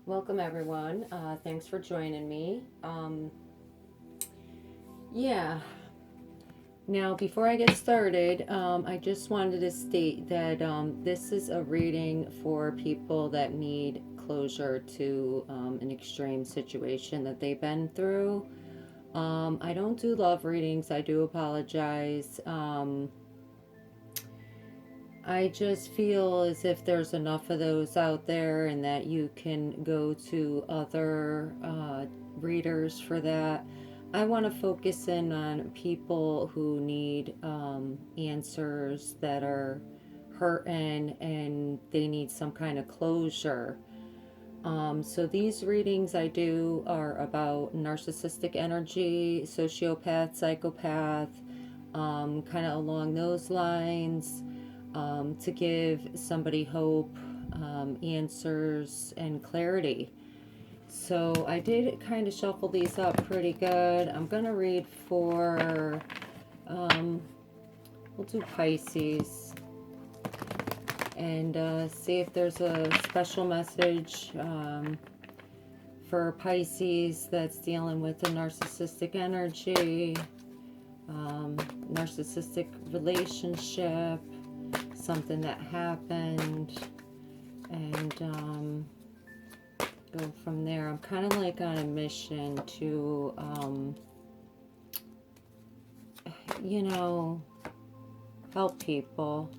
Welcome, everyone. Thanks for joining me. Yeah, now before I get started, I just wanted to state that this is a reading for people that need closure to an extreme situation that they've been through. I don't do love readings, I do apologize. I just feel as if there's enough of those out there and that you can go to other readers for that. I want to focus in on people who need answers that are hurting and they need some kind of closure. So these readings I do are about narcissistic energy, sociopath, psychopath, kind of along those lines, to give somebody hope, answers, and clarity. So I did kind of shuffle these up pretty good. I'm going to read for, um, we'll do Pisces and see if there's a special message for Pisces that's dealing with a narcissistic energy, narcissistic relationship, something that happened, and go from there. I'm kind of like on a mission to, help people.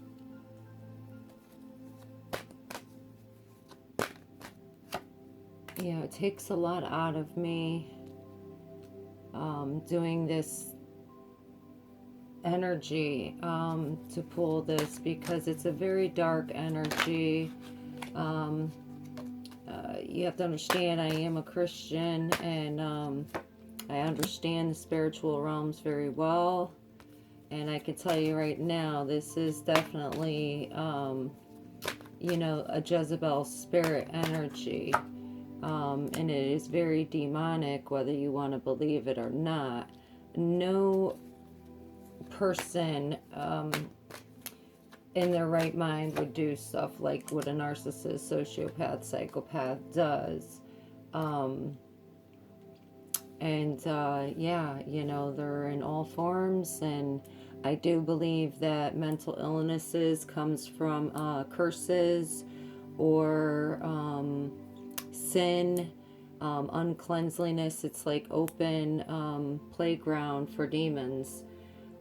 It takes a lot out of me doing this energy to pull this because it's a very dark energy. You have to understand I am a Christian and I understand the spiritual realms very well, and I can tell you right now this is definitely a Jezebel spirit energy, and it is very demonic whether you want to believe it or not. No person in their right mind would do stuff like what a narcissist, sociopath, psychopath does. They're in all forms, and I do believe that mental illnesses comes from curses or sin, uncleanliness. It's like open playground for demons.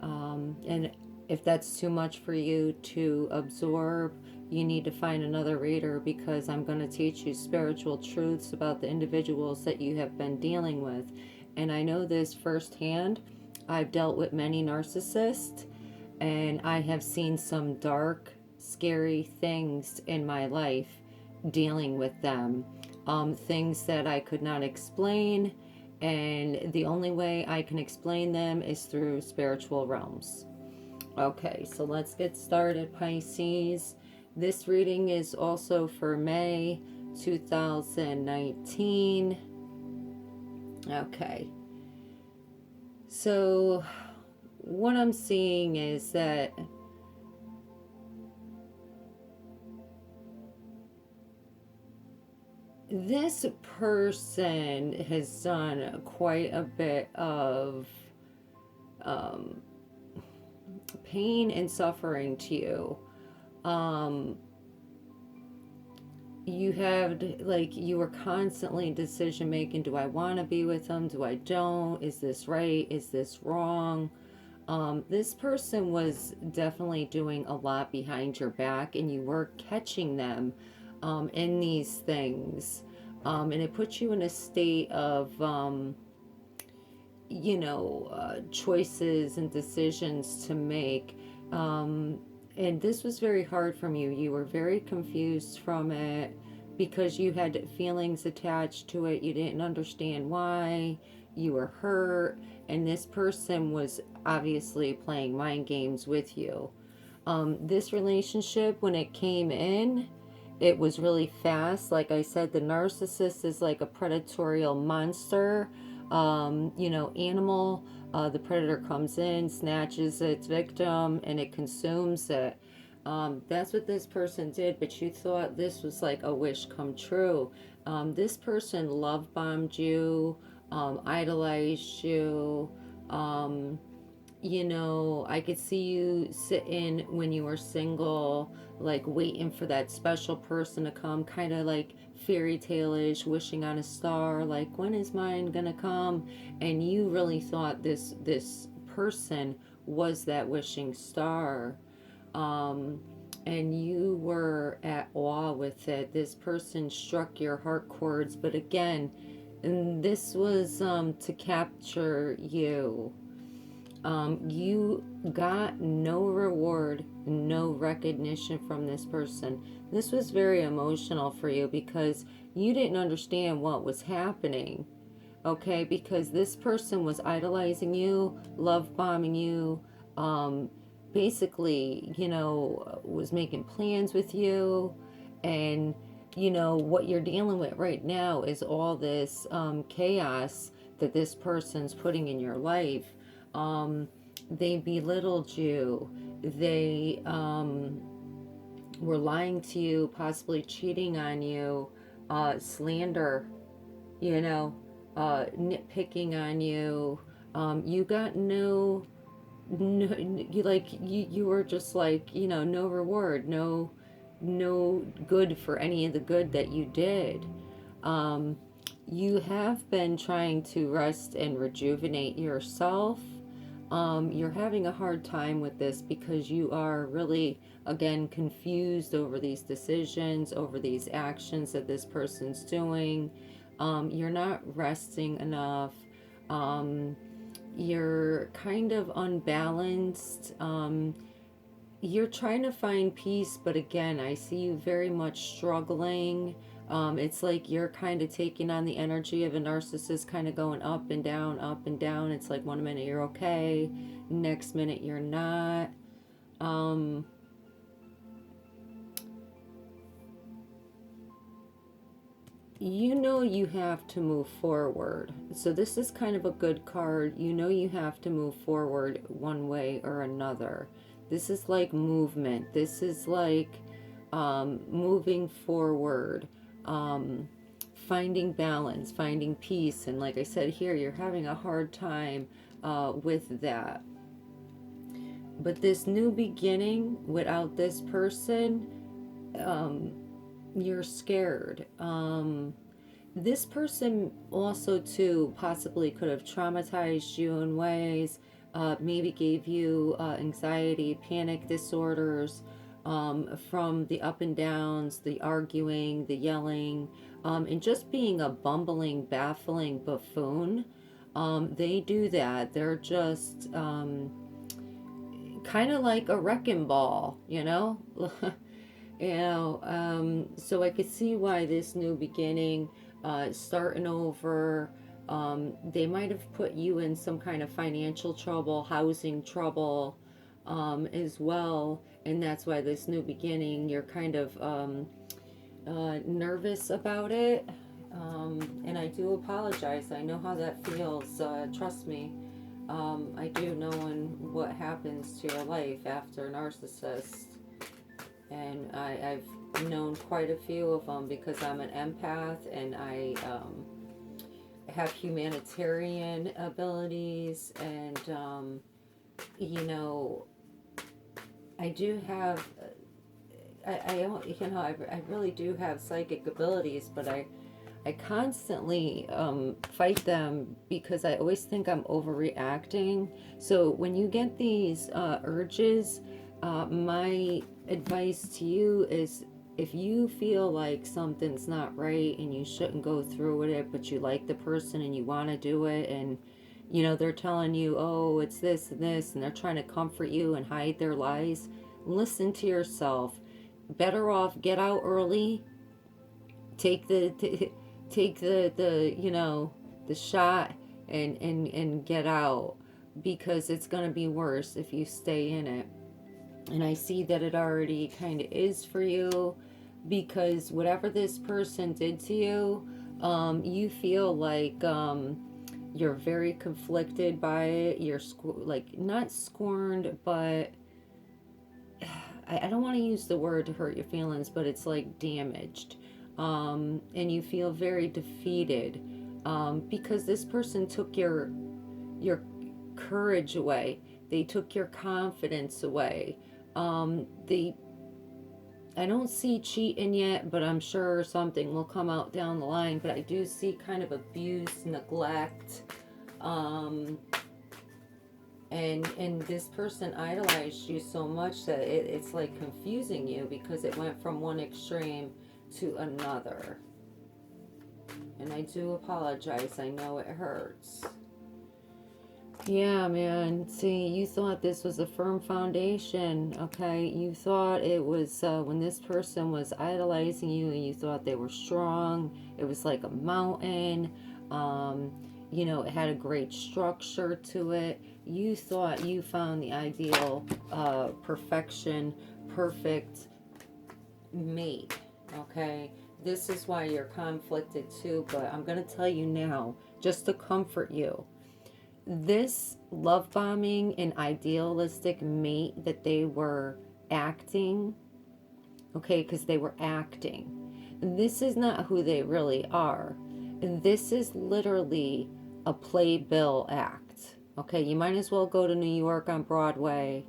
And if that's too much for you to absorb, you need to find another reader because I'm going to teach you spiritual truths about the individuals that you have been dealing with. And I know this firsthand. I've dealt with many narcissists and I have seen some dark, scary things in my life dealing with them. Things that I could not explain, and the only way I can explain them is through spiritual realms. Okay, so let's get started, Pisces. This reading is also for May 2019. Okay, so what I'm seeing is that this person has done quite a bit of pain and suffering to you. You were constantly decision making. Do I want to be with them? Do I don't? Is this right? Is this wrong? This person was definitely doing a lot behind your back, and you were catching them in these things. And it puts you in a state of, choices and decisions to make. And this was very hard from you. You were very confused from it because you had feelings attached to it. You didn't understand why. You were hurt. And this person was obviously playing mind games with you. This relationship, when it came in, it was really fast. Like I said, the narcissist is like a predatory monster, animal. The predator comes in, snatches its victim, and it consumes it. That's what this person did, but you thought this was like a wish come true. This person love bombed you, idolized you. Um, I could see you sitting when you were single, like waiting for that special person to come, kind of like fairy tale-ish, wishing on a star, like when is mine gonna come? And you really thought this person was that wishing star. um, and you were at awe with it. This person struck your heart chords, but again, and this was to capture you. You got no reward, no recognition from this person. This was very emotional for you because you didn't understand what was happening. Okay, because this person was idolizing you, love bombing you, um, basically, was making plans with you. And, what you're dealing with right now is all this chaos that this person's putting in your life. Um, they belittled you. They were lying to you, possibly cheating on you, slander, you know, nitpicking on you. You got no, you were just like, no reward, no good for any of the good that you did. Um, you have been trying to rest and rejuvenate yourself. You're having a hard time with this because you are really, again, confused over these decisions, over these actions that this person's doing. You're not resting enough. Um, you're kind of unbalanced. You're trying to find peace, but again, I see you very much struggling. It's like you're kind of taking on the energy of a narcissist, kind of going up and down, up and down. It's like one minute you're okay, next minute you're not. Um, you have to move forward. So this is kind of a good card. You have to move forward one way or another. This is like movement. This is like moving forward, um, finding balance, finding peace. And like I said here, you're having a hard time with that. But this new beginning without this person, um, you're scared. This person also too possibly could have traumatized you in ways, maybe gave you anxiety, panic disorders, from the up and downs, the arguing, the yelling, and just being a bumbling, baffling buffoon. They do that. They're just kind of like a wrecking ball, so I could see why this new beginning, starting over, they might have put you in some kind of financial trouble, housing trouble, as well. And that's why this new beginning, you're kind of nervous about it. And I do apologize. I know how that feels. Trust me. I do know what happens to your life after a narcissist. And I've known quite a few of them because I'm an empath and I have humanitarian abilities, and you know I do have I really do have psychic abilities, but I constantly fight them because I always think I'm overreacting. So when you get these urges, my advice to you is, if you feel like something's not right and you shouldn't go through with it, but you like the person and you want to do it, and they're telling you, oh, it's this and this, and they're trying to comfort you and hide their lies, listen to yourself. Better off get out early, take the shot, and get out, because it's going to be worse if you stay in it. And I see that it already kind of is for you, because whatever this person did to you, you feel like you're very conflicted by it. You're like not scorned, but I don't want to use the word to hurt your feelings, but it's like damaged. And you feel very defeated, because this person took your courage away. They took your confidence away. They I don't see cheating yet, but I'm sure something will come out down the line. But I do see kind of abuse, neglect, um, and this person idolized you so much that it's like confusing you, because it went from one extreme to another. And I do apologize. I know it hurts. Yeah, man. See, you thought this was a firm foundation, okay? You thought it was, when this person was idolizing you, and you thought they were strong, it was like a mountain. Um, it had a great structure to it. You thought you found the ideal, perfection, perfect mate, okay? This is why you're conflicted too, but I'm going to tell you now, just to comfort you. This love bombing and idealistic mate that they were acting, okay, because they were acting, this is not who they really are. This is literally a playbill act, okay? You might as well go to New York on Broadway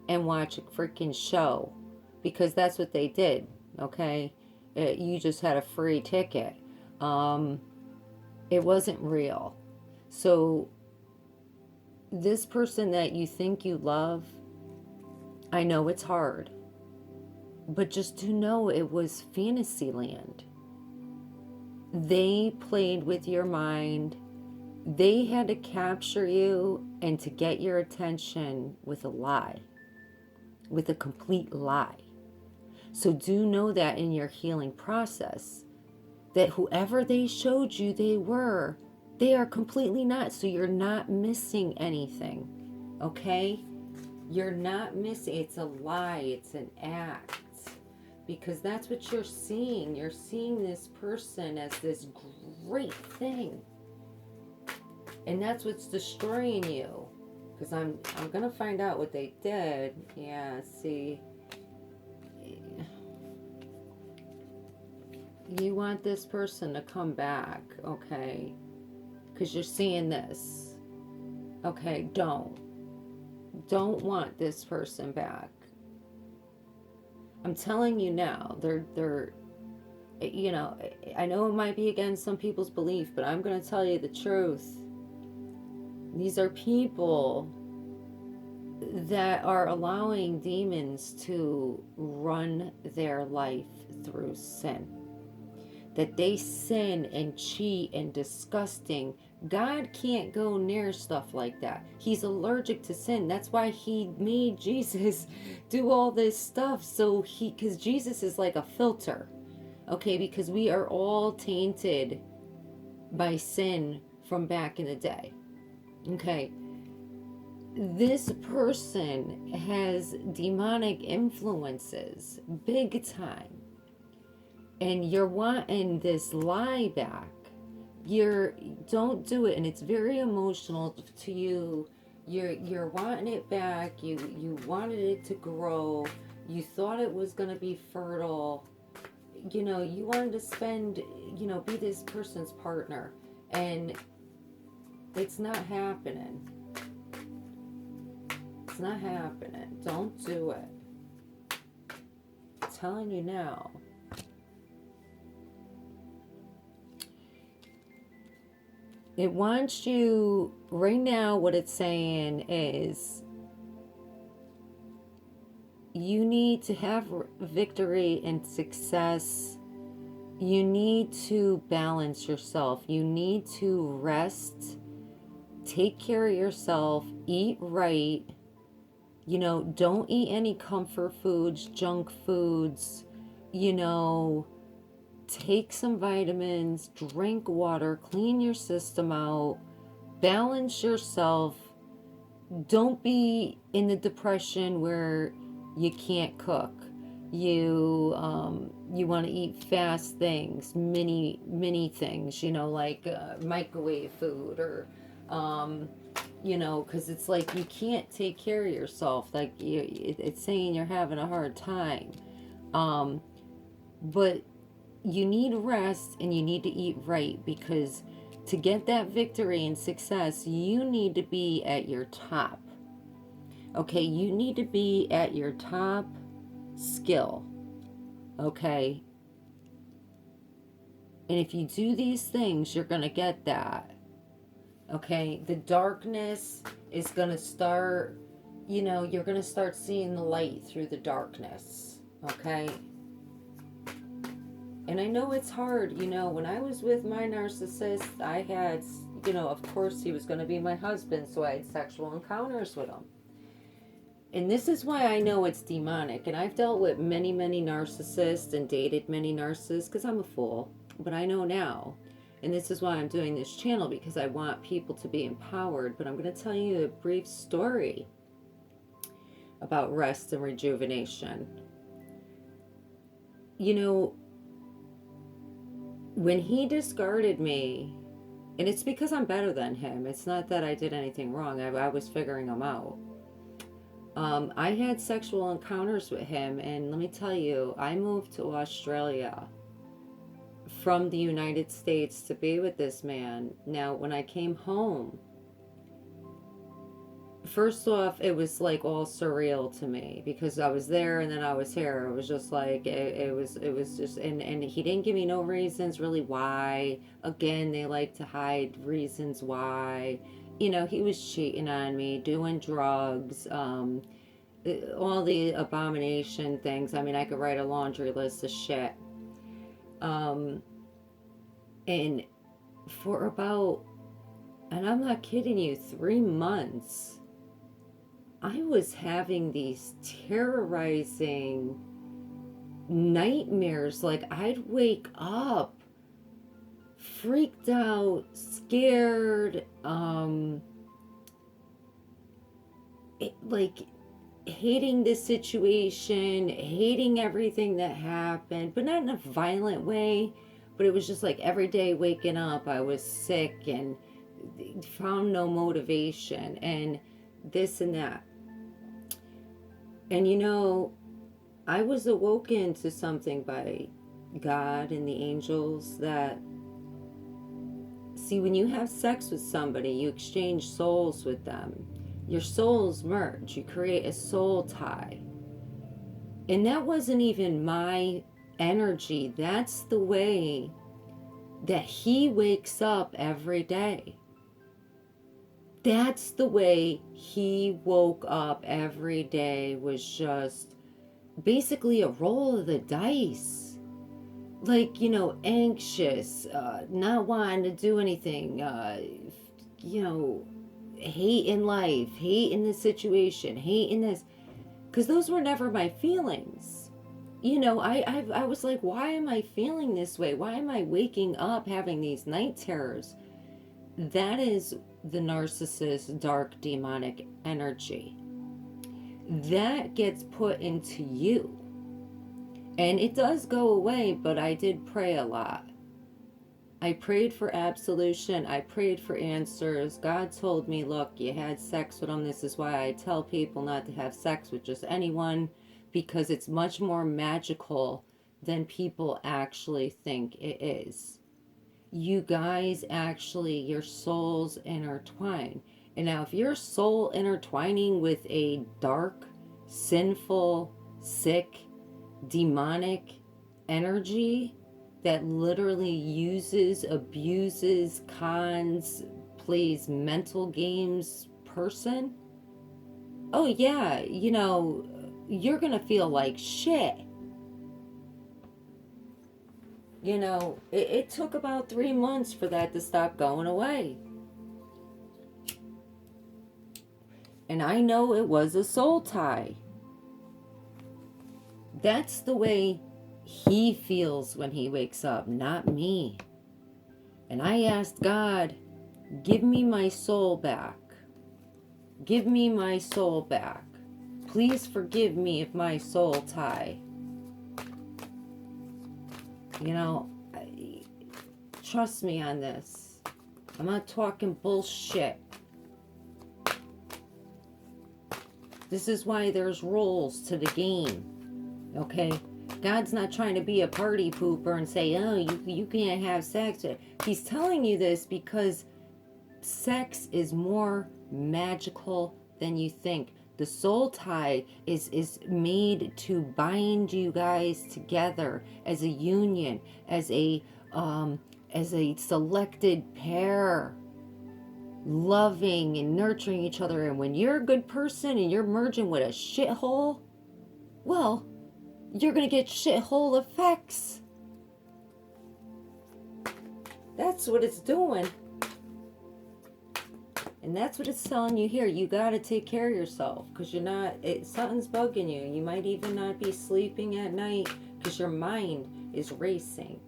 and watch a freaking show, because that's what they did, okay? You just had a free ticket. It wasn't real. So this person that you think you love, I know it's hard, but just to know it was fantasy land. They played with your mind. They had to capture you and to get your attention with a lie, with a complete lie. So do know that in your healing process, that whoever they showed you they are completely not. So you're not missing anything, okay? You're not missing. It's a lie. It's an act. Because that's what you're seeing. You're seeing this person as this great thing. And that's what's destroying you. Because I'm going to find out what they did. Yeah, see. You want this person to come back, okay? Because you're seeing this. Okay, don't want this person back. I'm telling you now, they're I know it might be against some people's belief, but I'm going to tell you the truth. These are people that are allowing demons to run their life through sin. That they sin and cheat and disgusting. God can't go near stuff like that. He's allergic to sin. That's why he made Jesus do all this stuff. Because Jesus is like a filter. Okay, because we are all tainted by sin from back in the day. Okay. This person has demonic influences, big time. And you're wanting this lie back. Don't do it, and it's very emotional to you. You're wanting it back. You wanted it to grow. You thought it was going to be fertile. You wanted to spend, be this person's partner, and it's not happening. It's not happening. Don't do it. I'm telling you now. It wants you, right now what it's saying is, you need to have victory and success. You need to balance yourself. You need to rest, take care of yourself, eat right. Don't eat any comfort foods, junk foods, take some vitamins, drink water, clean your system out, balance yourself. Don't be in the depression where you can't cook. You want to eat fast things, mini things, like microwave food, or You know, because it's like you can't take care of yourself. Like it's saying you're having a hard time. Um, but you need rest and you need to eat right, because to get that victory and success, you need to be at your top. Okay, you need to be at your top skill. Okay, and if you do these things, you're going to get that. Okay, the darkness is going to start, you know, you're going to start seeing the light through the darkness. Okay, and I know it's hard. You know, when I was with my narcissist, I had, you know, of course he was going to be my husband, so I had sexual encounters with him. And this is why I know it's demonic. And I've dealt with many, many narcissists and dated many narcissists because I'm a fool. But I know now. And this is why I'm doing this channel, because I want people to be empowered. But I'm going to tell you a brief story about rest and rejuvenation. You know, when he discarded me, and it's because I'm better than him. It's not that I did anything wrong. I was figuring him out. I had sexual encounters with him, and let me tell you, I moved to Australia from the United States to be with this man. Now, when I came home, first off, it was like all surreal to me because I was there and then I was here. It was just like it was just, and he didn't give me no reasons really why. Again, they like to hide reasons why. You know, he was cheating on me, doing drugs, all the abomination things. I mean, I could write a laundry list of shit. And for about, and I'm not kidding you, 3 months, I was having these terrorizing nightmares. Like, I'd wake up freaked out, scared, like hating the situation, hating everything that happened, but not in a violent way. But it was just like every day waking up, I was sick and found no motivation and this and that. And you know, I was awoken to something by God and the angels that, see, when you have sex with somebody, you exchange souls with them. Your souls merge. You create a soul tie. And that wasn't even my energy. That's the way that he wakes up every day. That's the way he woke up every day, was just basically a roll of the dice. Like, you know, anxious, not wanting to do anything, you know, hate in life, hate in the situation, hate in this, because those were never my feelings. You know, I was like, why am I feeling this way? Why am I waking up having these night terrors? That is the narcissist's dark demonic energy. That gets put into you. And it does go away, but I did pray a lot. I prayed for absolution. I prayed for answers. God told me, look, you had sex with him. This is why I tell people not to have sex with just anyone, because it's much more magical than people actually think it is. You guys actually, your souls intertwine. And now if your soul intertwining with a dark, sinful, sick, demonic energy that literally uses, abuses, cons, plays mental games person, oh yeah, you know, you're gonna feel like shit. You know, it took about 3 months for that to stop going away. And I know it was a soul tie. That's the way he feels when he wakes up, not me. And I asked God, give me my soul back. Give me my soul back. Please forgive me of my soul tie. You know, trust me on this. I'm not talking bullshit. This is why there's rules to the game. Okay? God's not trying to be a party pooper and say, oh, you can't have sex. He's telling you this because sex is more magical than you think. The soul tie is made to bind you guys together as a union, as a selected pair, loving and nurturing each other. And when you're a good person and you're merging with a shithole, well, you're gonna get shithole effects. That's what it's doing. And that's what it's telling you here. You got to take care of yourself because you're not, something's bugging you. You might even not be sleeping at night because your mind is racing.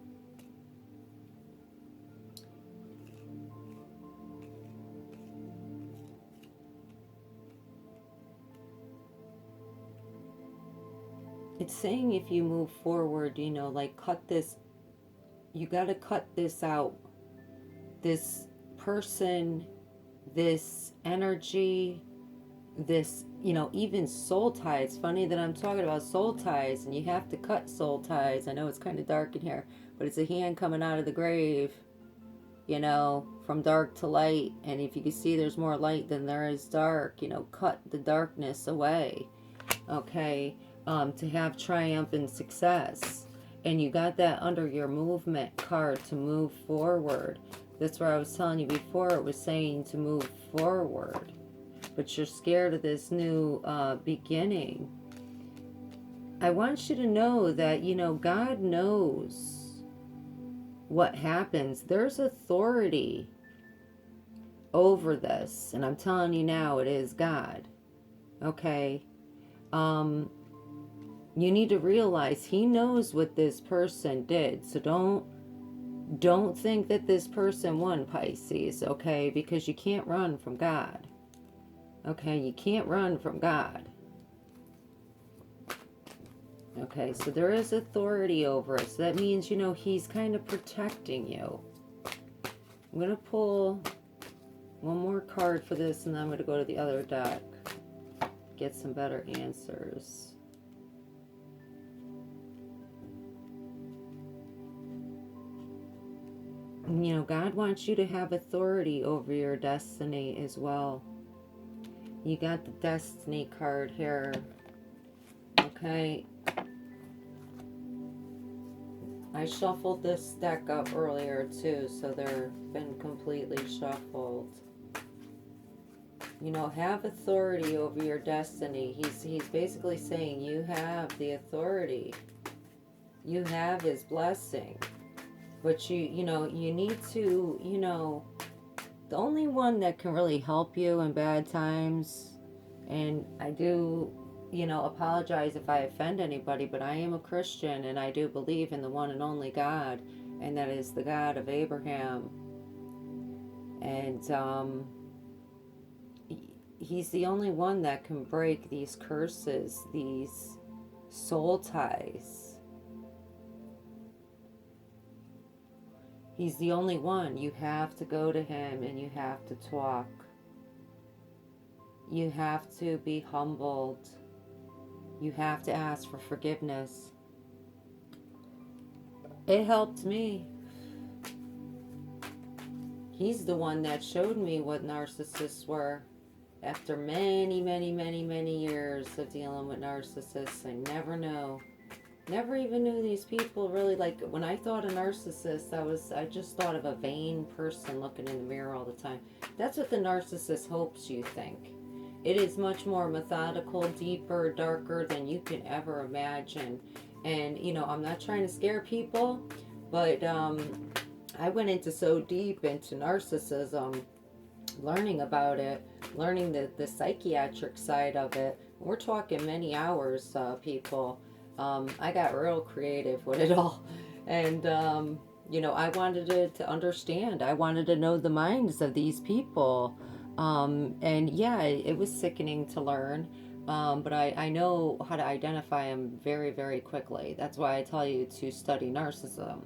It's saying if you move forward, you know, like cut this, you got to cut this out. This person, this energy, this, you know, even soul ties. It's funny that I'm talking about soul ties and you have to cut soul ties. I know it's kind of dark in here, but it's a hand coming out of the grave, you know, from dark to light. And if you can see there's more light than there is dark, you know, cut the darkness away, okay, to have triumph and success. And you got that under your movement card to move forward. That's where I was telling you before, it was saying to move forward. But you're scared of this new beginning. I want you to know that, you know, God knows what happens. There's authority over this. And I'm telling you now, it is God. Okay? You need to realize He knows what this person did. So don't think that this person won, Pisces, okay? Because you can't run from God. Okay, you can't run from God. Okay, so there is authority over it. So that means, you know, He's kind of protecting you. I'm going to pull one more card for this, and then I'm going to go to the other deck. Get some better answers. You know, God wants you to have authority over your destiny as well. You got the Destiny card here. Okay. I shuffled this deck up earlier too, so they're been completely shuffled. You know, have authority over your destiny. He's basically saying you have the authority. You have His blessing. But you know, you need to, you know, the only one that can really help you in bad times, and I do, you know, apologize if I offend anybody, but I am a Christian and I do believe in the one and only God, and that is the God of Abraham. And He's the only one that can break these curses, these soul ties. He's the only one. You have to go to Him and you have to talk. You have to be humbled. You have to ask for forgiveness. It helped me. He's the one that showed me what narcissists were. After many, many, many, many years of dealing with narcissists, I never even knew these people really. Like, when I thought a narcissist, I just thought of a vain person looking in the mirror all the time. That's what the narcissist hopes you think. It is much more methodical, deeper, darker than you can ever imagine. And, you know, I'm not trying to scare people, but I went into so deep into narcissism, learning about it, learning the psychiatric side of it. We're talking many hours, people. I got real creative with it all. And, you know, I wanted to understand. I wanted to know the minds of these people. And yeah, it was sickening to learn. But I know how to identify them very, very quickly. That's why I tell you to study narcissism.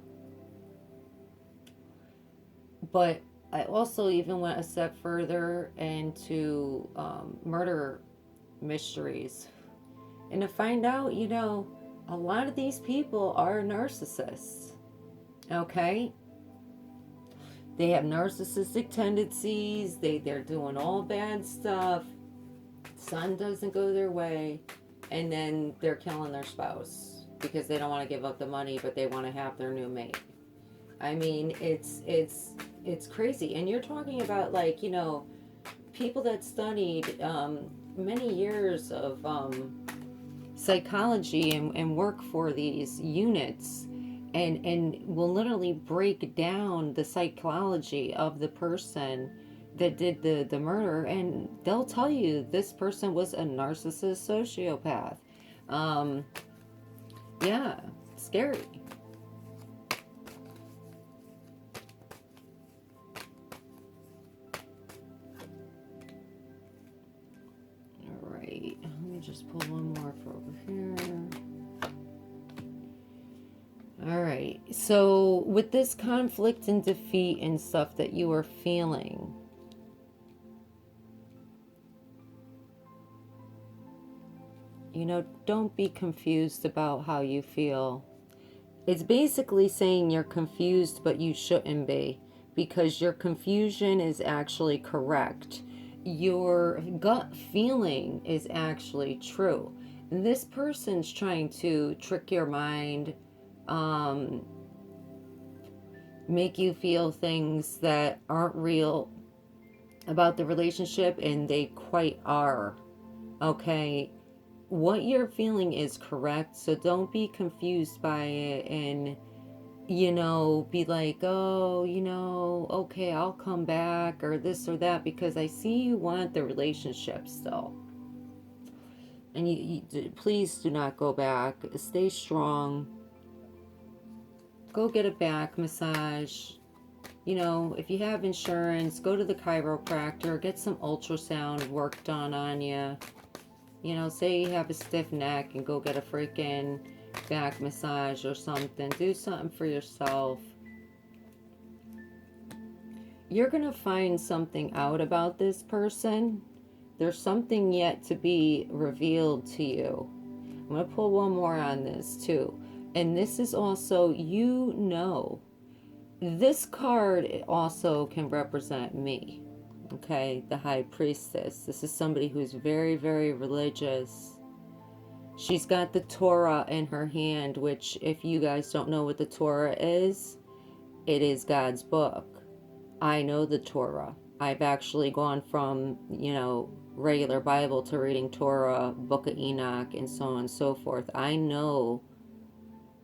But I also even went a step further into murder mysteries. And to find out, a lot of these people are narcissists. Okay? They have narcissistic tendencies. They're doing all bad stuff. Sun doesn't go their way. And then they're killing their spouse because they don't want to give up the money, but they want to have their new mate. I mean, it's crazy. And you're talking about, like, people that studied many years of psychology and work for these units, and will literally break down the psychology of the person that did the murder, and they'll tell you this person was a narcissist sociopath. Yeah, scary. All right, let me just pull one more for over here. All right, so with this conflict and defeat and stuff that you are feeling, don't be confused about how you feel. It's basically saying you're confused, but you shouldn't be, because your confusion is actually correct. Your gut feeling is actually true. And this person's trying to trick your mind, make you feel things that aren't real about the relationship, and they quite are. Okay? What you're feeling is correct, so don't be confused by it and, be like, oh, okay, I'll come back or this or that, because I see you want the relationship still. And you please do not go back. Stay strong. Go get a back massage. If you have insurance, go to the chiropractor, get some ultrasound work done on you. Say you have a stiff neck, and go get a freaking back massage or something. Do something for yourself. You're going to find something out about this person. There's something yet to be revealed to you. I'm going to pull one more on this too. And this is also, this card also can represent me. Okay, the High Priestess. This is somebody who's very, very religious. She's got the Torah in her hand, which, if you guys don't know what the Torah is, it is God's book. I know the Torah. I've actually gone from, regular Bible to reading Torah, Book of Enoch, and so on and so forth. I know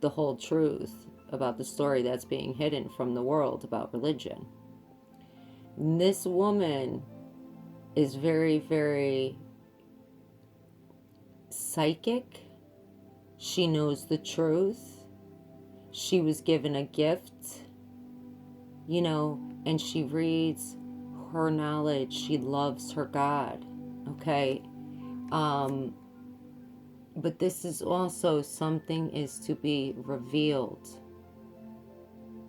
the whole truth about the story that's being hidden from the world about religion. This woman is very, very psychic. She knows the truth. She was given a gift, and she reads her knowledge. She loves her God, okay? But this is also something is to be revealed,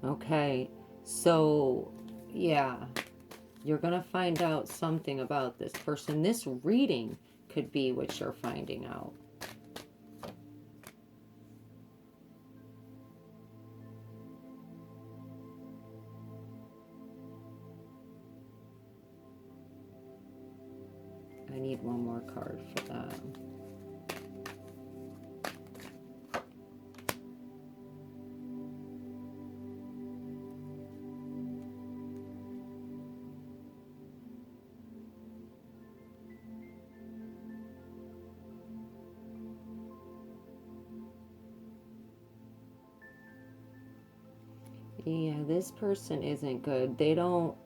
okay? So, yeah. You're going to find out something about this person. This reading could be what you're finding out. I need one more card for that. Yeah, this person isn't good. They don't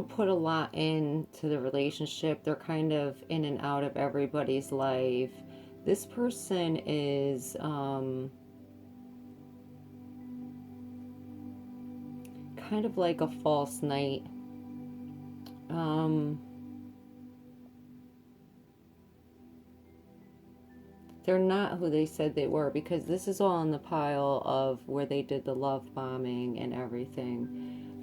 put a lot into the relationship. They're kind of in and out of everybody's life. This person is kind of like a false knight. They're not who they said they were, because this is all in the pile of where they did the love bombing and everything.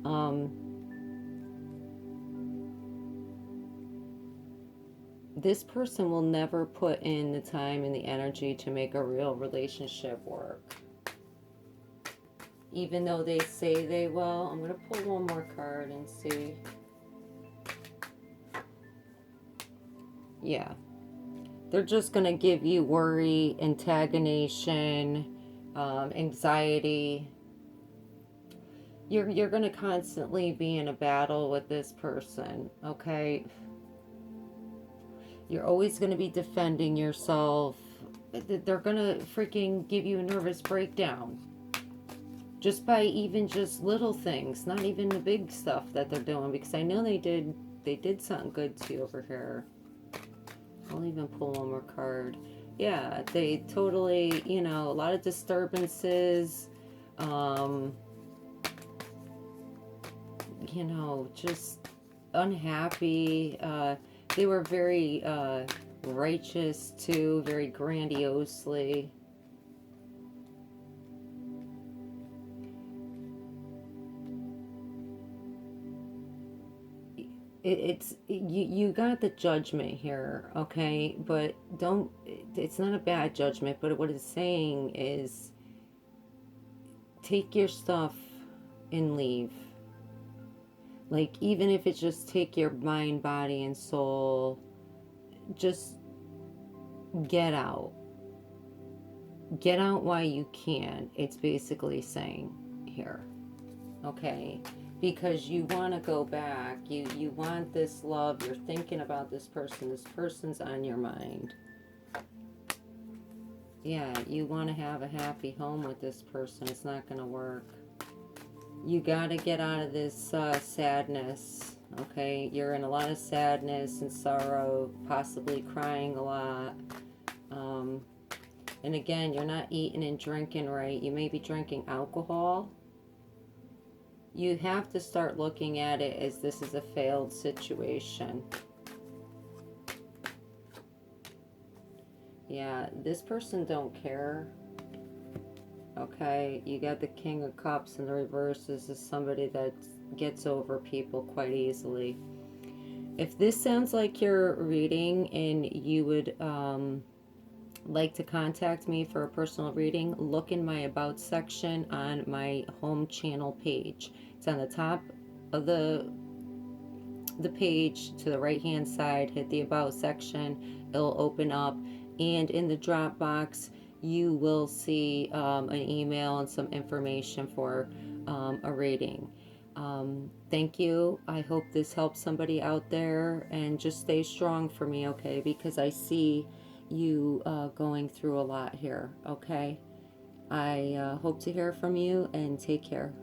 This person will never put in the time and the energy to make a real relationship work. Even though they say they will. I'm going to pull one more card and see. Yeah. They're just going to give you worry, antagonization, anxiety. You're going to constantly be in a battle with this person, okay? You're always going to be defending yourself. They're going to freaking give you a nervous breakdown. Just by even just little things, not even the big stuff that they're doing, because I know they did something good to you over here. I'll even pull one more card. Yeah, they totally, you know, a lot of disturbances, you know, just unhappy. They were very righteous too, very grandiosely. You got the Judgment here, okay? But don't, it's not a bad judgment, but what it's saying is take your stuff and leave. Like, even if it's just take your mind, body, and soul, just get out. Get out while you can, it's basically saying here, okay? Because you want to go back, you want this love, you're thinking about this person's on your mind. Yeah, you want to have a happy home with this person. It's not going to work. You got to get out of this sadness, okay? You're in a lot of sadness and sorrow, possibly crying a lot. And again, you're not eating and drinking right. You may be drinking alcohol. You have to start looking at it as this is a failed situation. Yeah, this person don't care. Okay, you got the King of Cups in the reverse. This is somebody that gets over people quite easily. If this sounds like your reading and you would like to contact me for a personal reading, look in my About section on my home channel page. It's on the top of the page to the right hand side. Hit the About section, it'll open up, and in the drop box you will see an email and some information for a reading. Thank you. I hope this helps somebody out there, and just stay strong for me, okay? Because I see you going through a lot here, okay? I hope to hear from you, and take care.